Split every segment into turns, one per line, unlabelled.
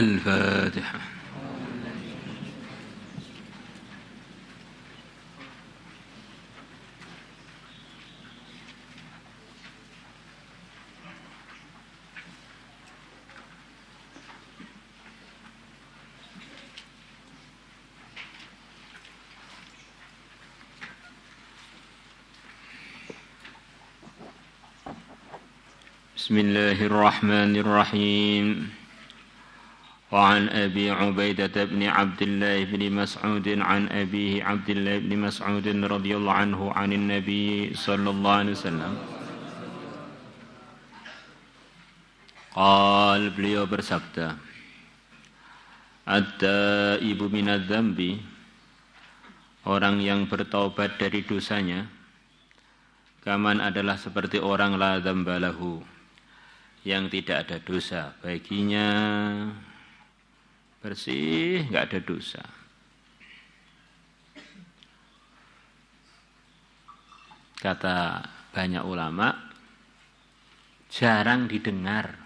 الفاتحة. بسم الله الرحمن الرحيم. وعن أبي عبيدة بن عبد الله بن مسعود عن أبيه عبد الله بن مسعود رضي الله عنه عن النبي صلى الله عليه وسلم قال, beliau bersabda, at-taibu minadz-dzambi, orang yang bertaubat dari dosanya, kaman adalah seperti orang la dzambalahu, yang tidak ada dosa baginya, bersih, enggak ada dosa. Kata banyak ulama, jarang didengar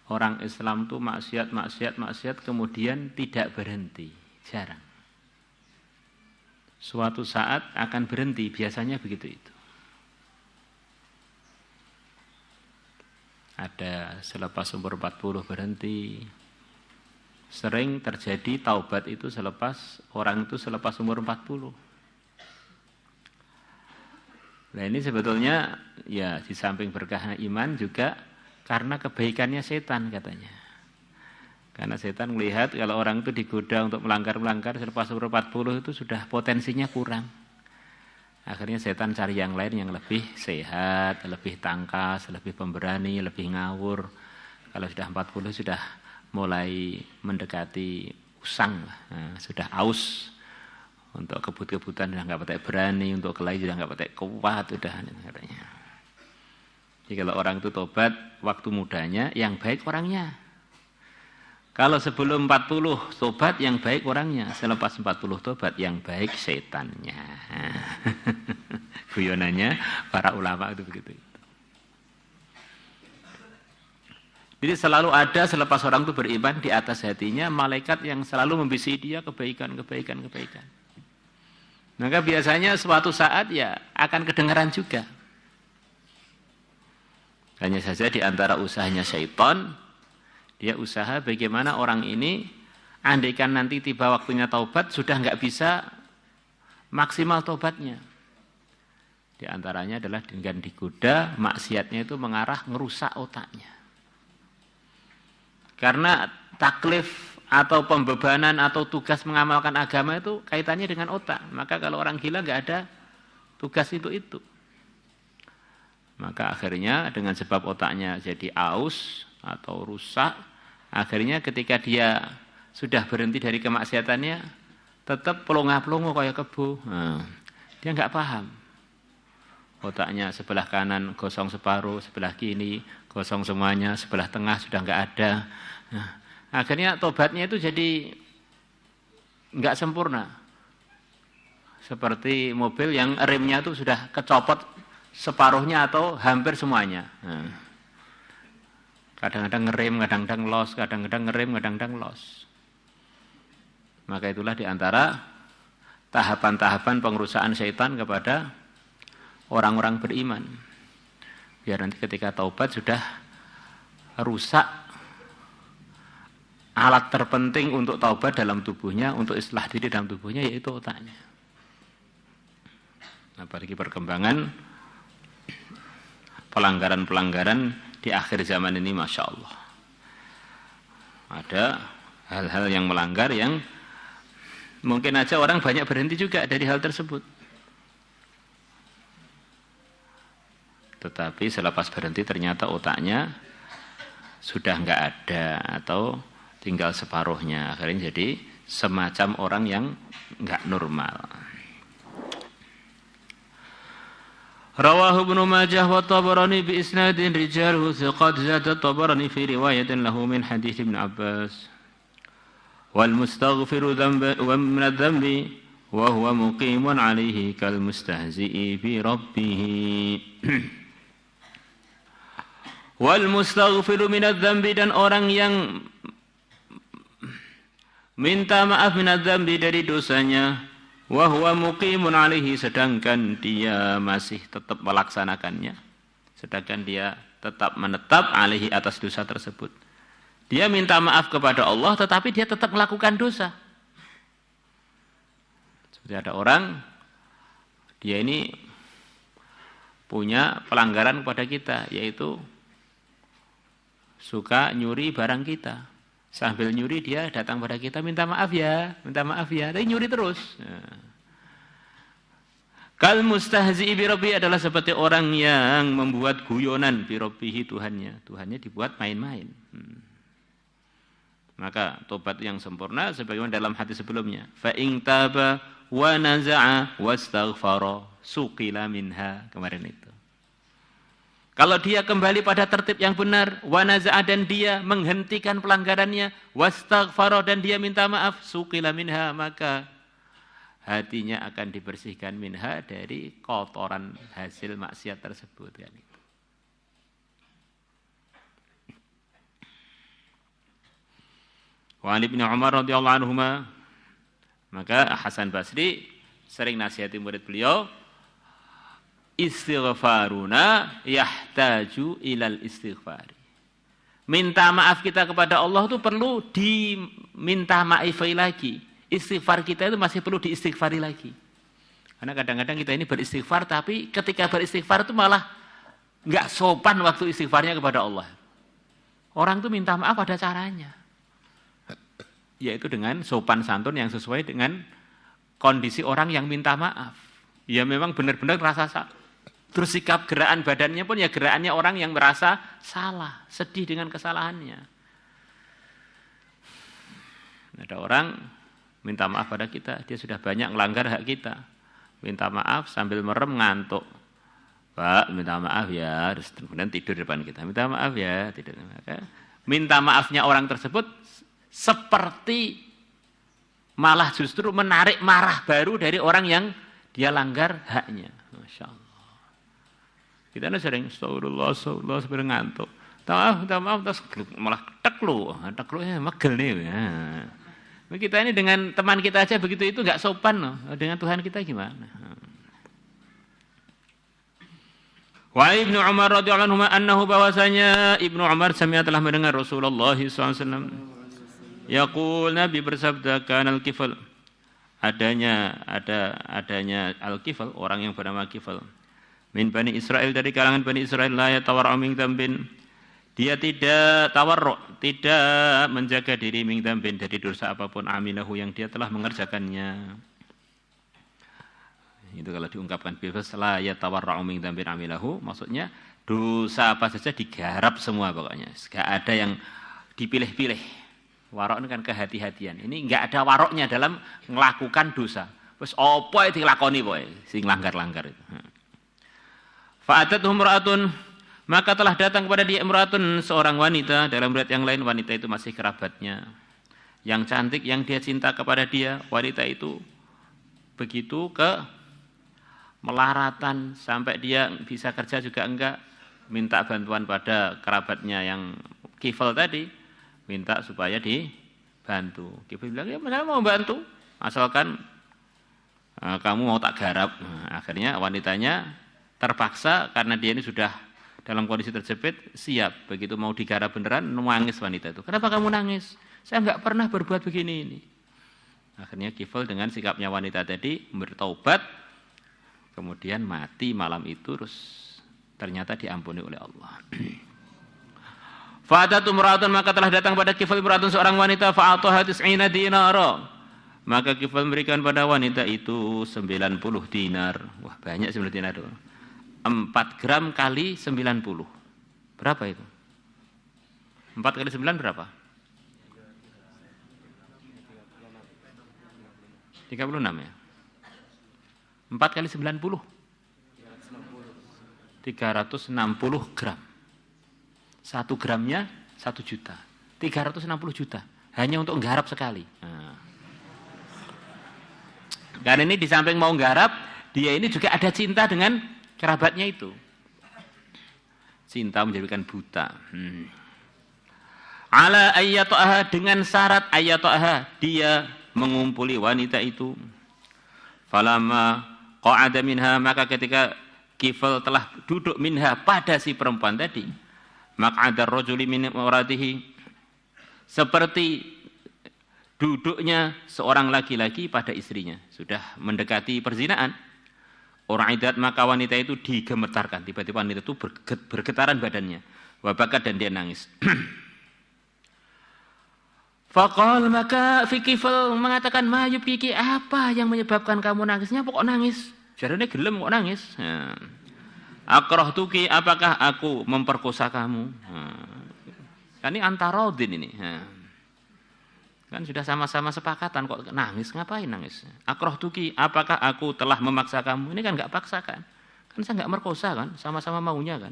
orang Islam itu maksiat kemudian tidak berhenti, jarang. Suatu saat akan berhenti, biasanya begitu itu. Ada selepas umur 40 berhenti. Sering terjadi taubat itu orang itu selepas umur 40. Nah ini sebetulnya ya di samping berkahnya iman juga karena kebaikannya setan katanya. Karena setan melihat kalau orang itu digoda untuk melanggar selepas umur 40 itu sudah potensinya kurang. Akhirnya setan cari yang lain yang lebih sehat, lebih tangkas, lebih pemberani, lebih ngawur. Kalau sudah 40 sudah mulai mendekati usang, nah, sudah aus. Untuk kebut-kebutan sudah nggak pakai berani, untuk kelahi sudah nggak pakai kuat, udah katanya. Jadi kalau orang itu tobat waktu mudanya, yang baik orangnya. Kalau sebelum 40 tobat yang baik orangnya, selepas 40 tobat yang baik setannya. Guyonannya para ulama itu begitu. Jadi selalu ada selepas orang itu beriman di atas hatinya malaikat yang selalu membisi dia kebaikan. Maka biasanya suatu saat ya akan kedengaran juga. Hanya saja di antara usahanya syaitan, dia usaha bagaimana orang ini, andaikan nanti tiba waktunya taubat, sudah nggak bisa maksimal taubatnya. Di antaranya adalah dengan digoda, maksiatnya itu mengarah ngerusak otaknya. Karena taklif atau pembebanan atau tugas mengamalkan agama itu kaitannya dengan otak. Maka kalau orang gila nggak ada tugas itu. Maka akhirnya dengan sebab otaknya jadi aus atau rusak, akhirnya ketika dia sudah berhenti dari kemaksiatannya, tetap pelongo-pelongo kayak kebo. Nah, dia nggak paham. Otaknya sebelah kanan gosong separuh, sebelah kiri gosong semuanya, sebelah tengah sudah nggak ada. Nah, akhirnya tobatnya itu jadi nggak sempurna. Seperti mobil yang remnya itu sudah kecopot separuhnya atau hampir semuanya. Nah, kadang-kadang ngerem, kadang-kadang los, kadang-kadang ngerem, kadang-kadang los. Maka itulah diantara tahapan-tahapan pengerusakan syaitan kepada orang-orang beriman. Biar nanti ketika taubat sudah rusak alat terpenting untuk taubat dalam tubuhnya, untuk islah diri dalam tubuhnya, yaitu otaknya. Apalagi perkembangan pelanggaran-pelanggaran di akhir zaman ini, Masya Allah. Ada hal-hal yang melanggar yang mungkin aja orang banyak berhenti juga dari hal tersebut. Tetapi selepas berhenti ternyata otaknya sudah nggak ada atau tinggal separuhnya. Akhirnya jadi semacam orang yang nggak normal. Rawahu Ibnu Majah wa Tabarani bi isnadin rijaluhu thiqat, zada Tabarani fi riwayatin lahu min hadits Ibnu Abbas. Wal mustaghfiru min adz-dzambi wa huwa muqimun 'alaihi kal mustahzi'i bi rabbih. Wal mustaghfiru min adz-dzambi, dan orang yang minta maaf minadz-dzambi dari dosanya, wa huwa muqimun alaihi, sedangkan dia masih tetap melaksanakannya, sedangkan dia tetap menetap alaihi atas dosa tersebut. Dia minta maaf kepada Allah tetapi dia tetap melakukan dosa. Seperti ada orang, dia ini punya pelanggaran kepada kita, yaitu suka nyuri barang kita. Sambil nyuri dia datang pada kita, minta maaf ya, tapi nyuri terus. Kal mustahzi'i bi rabbi, adalah seperti orang yang membuat guyonan bi rabbihi, Tuhannya dibuat main-main. Maka tobat yang sempurna sebagaimana dalam hadis sebelumnya, fa in taba wa naza'a wastaghfara suqila minha, kemarin itu. Kalau dia kembali pada tertib yang benar, wa naza'a, dan dia menghentikan pelanggarannya, wastaghfara, dan dia minta maaf, suqila minha, maka hatinya akan dibersihkan minha, dari kotoran hasil maksiat tersebut, kan itu. Wa Ibnu Umar radhiyallahu anhuma, maka Hasan Basri sering nasihati murid beliau, istighfaruna yahtaju ilal istighfari. Minta maaf kita kepada Allah itu perlu diminta maafai lagi. Istighfar kita itu masih perlu diistighfari lagi. Karena kadang-kadang kita ini beristighfar, tapi ketika beristighfar itu malah nggak sopan waktu istighfarnya kepada Allah. Orang itu minta maaf ada caranya, yaitu dengan sopan santun yang sesuai dengan kondisi orang yang minta maaf. Ya memang benar-benar rasa salah. Terus sikap gerakan badannya pun ya gerakannya orang yang merasa salah, sedih dengan kesalahannya. Ada orang minta maaf pada kita, dia sudah banyak melanggar hak kita. Minta maaf sambil merem ngantuk. Pak, minta maaf ya, terus kemudian tidur di depan kita. Minta maaf ya, tidur. Minta maafnya orang tersebut seperti malah justru menarik marah baru dari orang yang dia langgar haknya. Masya Allah. Kita sering astagfirullah sampai ngantuk. Minta maaf, terus malah teklu ya megel nih. Ya. Kita ini dengan teman kita aja begitu, itu nggak sopan loh. Dengan Tuhan kita gimana? Wa Ibnu Umar radhiyallahu anhu annahu, bahwasanya Ibnu Umar sami'a, telah mendengar Rasulullah SAW yaqul, Nabi bersabda, kanal kifal, adanya al-kifal, orang yang bernama kifal, min Bani Israel, dari kalangan Bani Israel, la yatawarra'u min dzambin, dia tidak tawarru', tidak menjaga diri min dzambin, dari dosa apapun, amilahu, yang dia telah mengerjakannya. Itu kalau diungkapkan bebas, la yatawarra'u min dzambin amilahu, maksudnya dosa apa saja digarap semua pokoknya. Enggak ada yang dipilih-pilih. Warok ini kan kehati-hatian. Ini enggak ada waroknya dalam melakukan dosa. Wis apa yang dilakoni pokoke sing langgar-langgar itu. Fa'atatuhum imra'atun, maka telah datang kepada dia imra'atun, seorang wanita. Dalam riwayat yang lain wanita itu masih kerabatnya, yang cantik, yang dia cinta kepada dia. Wanita itu begitu ke melaratan sampai dia bisa kerja juga enggak, minta bantuan pada kerabatnya yang kifal tadi, minta supaya dibantu. Kifal bilang, ya saya mau bantu, asalkan kamu mau tak garap. Akhirnya wanitanya terpaksa, karena dia ini sudah dalam kondisi terjepit, siap. Begitu mau digarap beneran, nangis wanita itu. Kenapa kamu nangis? Saya enggak pernah berbuat begini ini. Akhirnya kifal dengan sikapnya wanita tadi bertaubat, kemudian mati malam itu, terus ternyata diampuni oleh Allah. Fa'atatu imra'atun, maka telah datang pada kifal imra'atun, seorang wanita, fa'ataha 90 dinara. Maka kifal memberikan pada wanita itu 90 dinar. Wah, banyak 90 dinar itu. 4 gram kali 90. Berapa itu? 4 kali 9 berapa? 36 ya? 4 kali 90. 360 gram. 1 gramnya 1 juta. 360 juta. Hanya untuk nggarap sekali. Nah. Karena ini di samping mau nggarap, dia ini juga ada cinta dengan kerabatnya itu. Cinta menjadikan buta. ala ayyataha, dengan syarat ayyataha, dia mengumpuli wanita itu. Falamma qa'ada minha, maka ketika Kifl telah duduk minha pada si perempuan tadi, maq'adar rajuli min imratihi, seperti duduknya seorang laki-laki pada istrinya, sudah mendekati perzinaan. Uridat, maka wanita itu digemetarkan, tiba-tiba wanita itu bergetaran badannya, wabakat, dan dia nangis. Faqal, maka Kifl mengatakan, ma yubkiki, apa yang menyebabkan kamu nangisnya? Pokok nangis. Jarane gelem kok nangis. Akrahtuki, apakah aku memperkosa kamu? Kan ini antarodin ini. Kan sudah sama-sama sepakatan, kok nangis, ngapain nangis? Akrahtuki, apakah aku telah memaksa kamu? Ini kan enggak paksakan. Kan saya enggak merkosa kan, sama-sama maunya kan.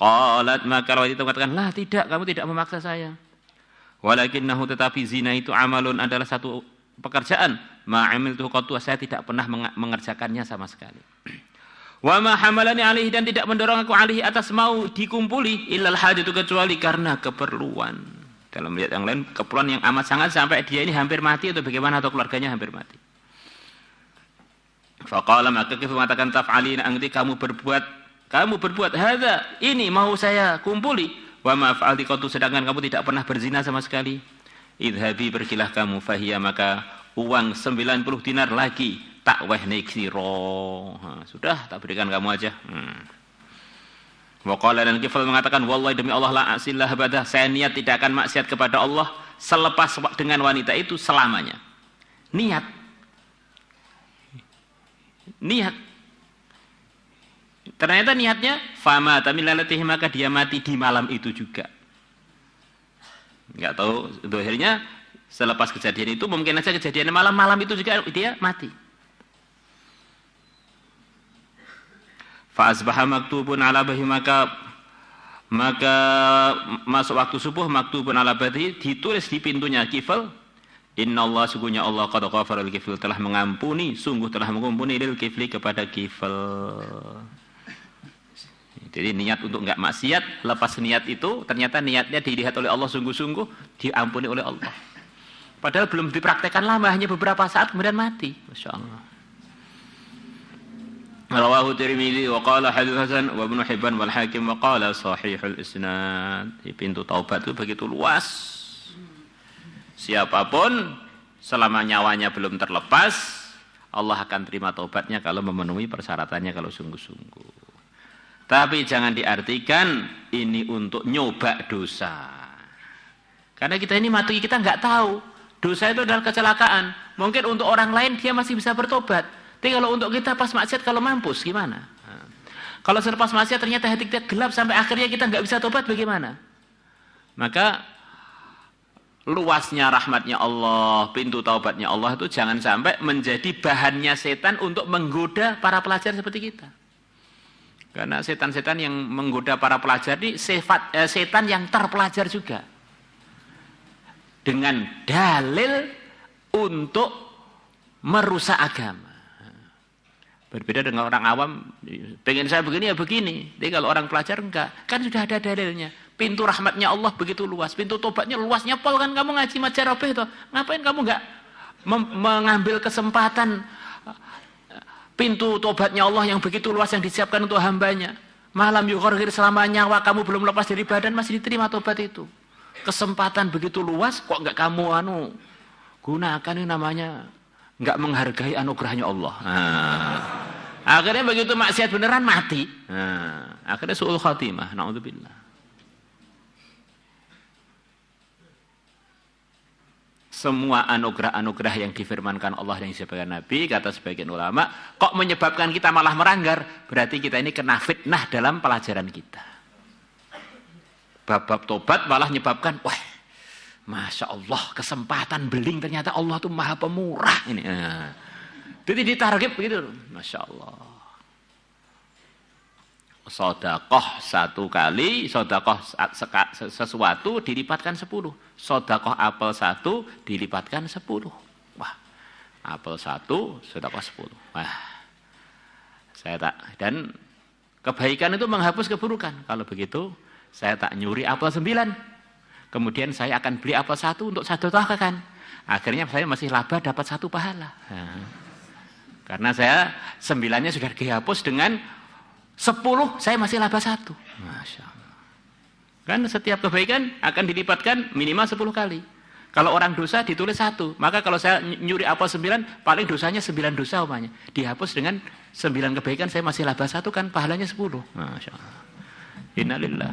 Qalat, maka wanita mengatakan, lah tidak, kamu tidak memaksa saya. Walakinnahu, tetapi zina itu amalun, adalah satu pekerjaan. Ma'amiltuhu qattu, saya tidak pernah mengerjakannya sama sekali. Wa ma hamalani alaihi, dan tidak mendorong aku alaihi, atas mau dikumpuli, illal hajatu, kecuali karena keperluan. Dalam lihat yang lain, keperluan yang amat sangat sampai dia ini hampir mati atau bagaimana, atau keluarganya hampir mati. Faqala, maka Kifl mengatakan, taf'alina, angti kamu berbuat hadza, ini mau saya kumpuli. Wa ma fa'alti qattu, sedangkan kamu tidak pernah berzina sama sekali. Idhabi, pergilah kamu, fahiya, maka uang 90 dinar lagi, tak wehne siro. Sudah, tak berikan kamu aja. Wa qala, dan Kifl mengatakan, wallahi, demi Allah, la asillah badah, saya niat tidak akan maksiat kepada Allah selepas dengan wanita itu selamanya. Niat. Ternyata niatnya fama tamilatihi, maka dia mati di malam itu juga. Enggak tahu akhirnya selepas kejadian itu, mungkin saja kejadian malam itu juga dia mati. Fa asbaha maktubun ala bahi, maka masuk waktu subuh, maktubun ala bahi, ditulis di pintunya Kifl, innallaha, sungguhnya Allah, qad ghafara lil Kifl, telah mengampuni, sungguh telah mengampuni lil Kifli, kepada Kifl. Jadi niat untuk enggak maksiat, lepas niat itu ternyata niatnya dilihat oleh Allah sungguh-sungguh, diampuni oleh Allah. Padahal belum dipraktekkan lama, hanya beberapa saat kemudian mati. Masya Allah. Rawahu Tirmidzi wa qala hadits hasan wa Ibnu Hibban wal Hakim wa qala sahihul isnad. Pintu taubat itu begitu luas. Siapapun selama nyawanya belum terlepas, Allah akan terima taubatnya kalau memenuhi persyaratannya, kalau sungguh-sungguh. Tapi jangan diartikan ini untuk nyoba dosa. Karena kita ini mati, kita nggak tahu. Dosa itu adalah kecelakaan. Mungkin untuk orang lain dia masih bisa bertobat. Tapi kalau untuk kita pas maksiat, kalau mampus gimana? Kalau selepas maksiat ternyata hati kita gelap sampai akhirnya kita nggak bisa tobat, bagaimana? Maka luasnya rahmatnya Allah, pintu taubatnya Allah itu jangan sampai menjadi bahannya setan untuk menggoda para pelajar seperti kita. Karena setan-setan yang menggoda para pelajar ini setan yang terpelajar juga. Dengan dalil untuk merusak agama. Berbeda dengan orang awam, pengen saya begini ya begini. Tapi kalau orang pelajar enggak, kan sudah ada dalilnya. Pintu rahmatnya Allah begitu luas, pintu tobatnya luasnya pol, kan kamu ngaji majarobeh toh. Ngapain kamu enggak mengambil kesempatan pintu tobatnya Allah yang begitu luas yang disiapkan untuk hambanya. Malam yughargir, selama nyawa kamu belum lepas dari badan masih diterima tobat itu. Kesempatan begitu luas kok enggak kamu gunakan, ini namanya enggak menghargai anugerahnya Allah. Akhirnya begitu maksiat beneran mati. Akhirnya su'ul khatimah, naudzubillah. Semua anugerah-anugerah yang difirmankan Allah yang disebutkan Nabi, kata sebagian ulama, kok menyebabkan kita malah melanggar, berarti kita ini kena fitnah dalam pelajaran kita. Bab tobat malah menyebabkan, wah, Masya Allah, kesempatan beling, ternyata Allah itu maha pemurah. Ini, jadi ditarget begitu, Masya Allah. Sodakoh satu kali, sodakoh sesuatu dilipatkan 10. Sodakoh apel 1 dilipatkan 10. Wah, apel 1, sodakoh 10. Wah, dan kebaikan itu menghapus keburukan. Kalau begitu, saya tak nyuri apel 9. kemudian saya akan beli apel 1 untuk saya sedekahkan. Akhirnya saya masih laba dapat 1 pahala. Nah, karena saya 9-nya sudah dihapus, dengan 10 saya masih laba 1. Masya Allah. Kan setiap kebaikan akan dilipatkan minimal 10 kali. Kalau orang dosa ditulis 1, maka kalau saya nyuri apel 9, paling dosanya 9 dosa umpamanya. Dihapus dengan 9 kebaikan, saya masih laba 1, kan pahalanya 10. Masya Allah. Innalillah.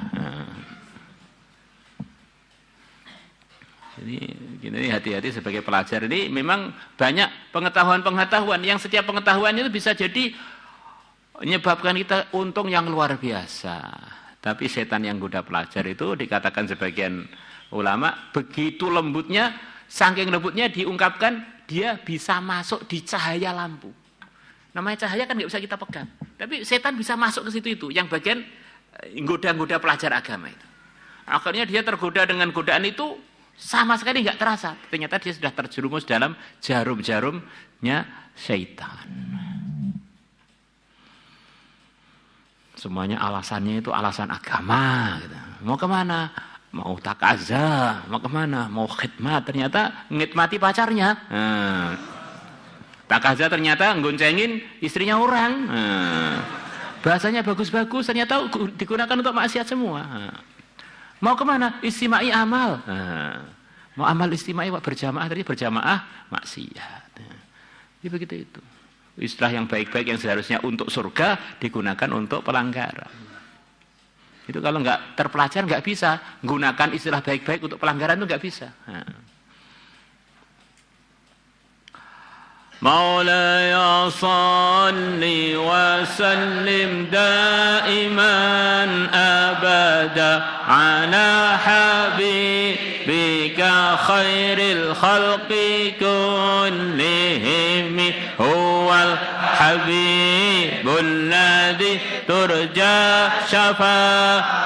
Jadi hati-hati sebagai pelajar ini, memang banyak pengetahuan-pengetahuan yang setiap pengetahuan itu bisa jadi menyebabkan kita untung yang luar biasa. Tapi setan yang goda pelajar itu dikatakan sebagian ulama begitu lembutnya, saking lembutnya diungkapkan dia bisa masuk di cahaya lampu. Namanya cahaya kan nggak bisa kita pegang, tapi setan bisa masuk ke situ itu, yang bagian goda-goda pelajar agama itu. Akhirnya dia tergoda dengan godaan itu sama sekali nggak terasa. Ternyata dia sudah terjerumus dalam jarum-jarumnya syaitan. Semuanya alasannya itu alasan agama. Gitu. Mau kemana? Mau takaza, mau kemana? Mau khidmat, ternyata ngidmati pacarnya. Takaza ternyata ngoncengin istrinya orang. Bahasanya bagus-bagus, ternyata digunakan untuk maksiat semua. Mau kemana? Istimai amal. Mau amal istimai berjamaah, tadi berjamaah maksiat. Jadi begitu itu. Istilah yang baik-baik yang seharusnya untuk surga digunakan untuk pelanggaran. Itu kalau nggak terpelajar nggak bisa gunakan istilah baik-baik untuk pelanggaran, itu nggak bisa. Maulaya salli wa sallim daiman abada ala habibika khairil khalqi kullihim huwal habibul ladzi turja syafa'atuhu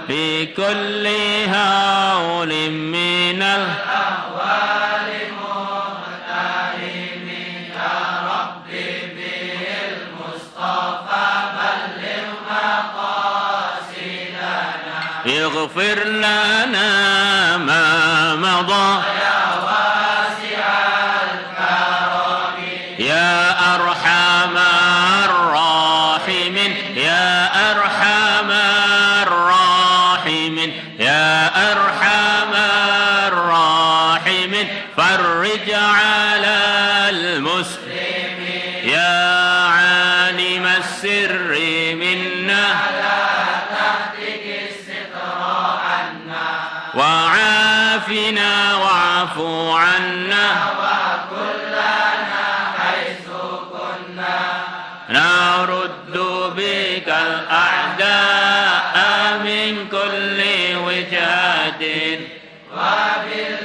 fi kulli hawlin minal ahwali muhtarimi ya rabbi bil mustafa balligh maqasidana ighfir lana ma madha ya wasi'al karami ya arhamar rahimin ya arhamar rahimin ya arhamar rahimin farrij 'alal muslimin ya 'alimas sirri minna la tahtikis sitra 'anna wa 'afina wa'fu 'anna wa kullana haitsu kunna naruddu bikal a'da'a min kulli wijhatin wa bil